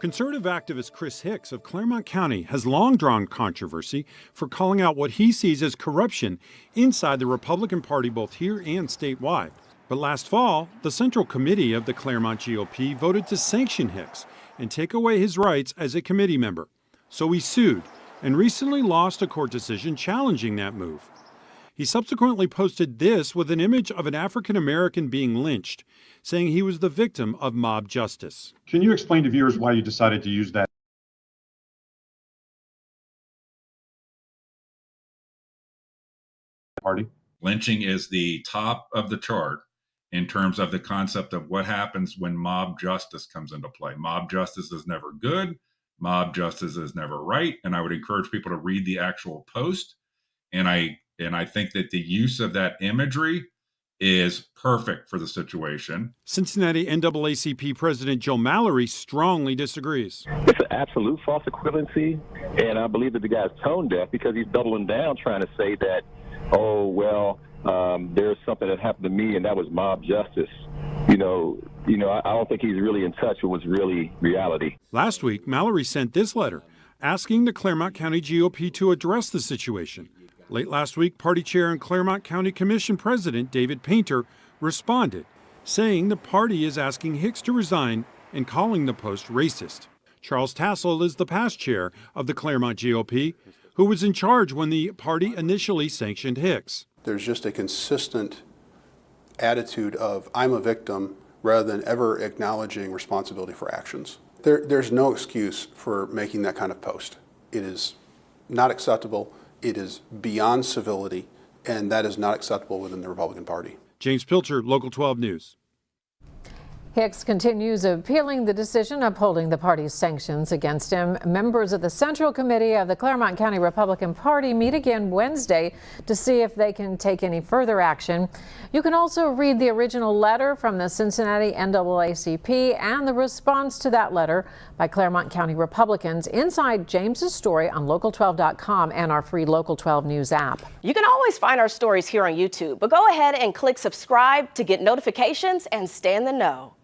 Conservative activist Chris Hicks of Claremont County has long drawn controversy for calling out what he sees as corruption inside the Republican Party both here and statewide. But last fall, the Central Committee of the Claremont GOP voted to sanction Hicks and take away his rights as a committee member. So he sued and recently lost a court decision challenging that move. He subsequently posted this with an image of an African American being lynched, saying he was the victim of mob justice. Can you explain to viewers why you decided to use that? Party? Lynching is the top of the chart in terms of the concept of what happens when mob justice comes into play. Mob justice is never good. Mob justice is never right. And I would encourage people to read the actual post. And I think that the use of that imagery is perfect for the situation. Cincinnati NAACP President Joe Mallory strongly disagrees. It's an absolute false equivalency, and I believe that the guy's tone deaf because he's doubling down trying to say that, oh, well, there's something that happened to me and that was mob justice. I don't think he's really in touch with what's really reality. Last week, Mallory sent this letter asking the Claremont County GOP to address the situation. Late last week, party chair and Claremont County Commission President David Painter responded, saying the party is asking Hicks to resign and calling the post racist. Charles Tassel is the past chair of the Claremont GOP, who was in charge when the party initially sanctioned Hicks. There's just a consistent attitude of I'm a victim rather than ever acknowledging responsibility for actions. There's no excuse for making that kind of post. It is not acceptable. It is beyond civility, and that is not acceptable within the Republican Party. James Pilcher, Local 12 News. Hicks continues appealing the decision upholding the party's sanctions against him. Members of the Central Committee of the Claremont County Republican Party meet again Wednesday to see if they can take any further action. You can also read the original letter from the Cincinnati NAACP and the response to that letter by Claremont County Republicans inside James's story on local12.com and our free Local 12 News app. You can always find our stories here on YouTube, but go ahead and click subscribe to get notifications and stay in the know.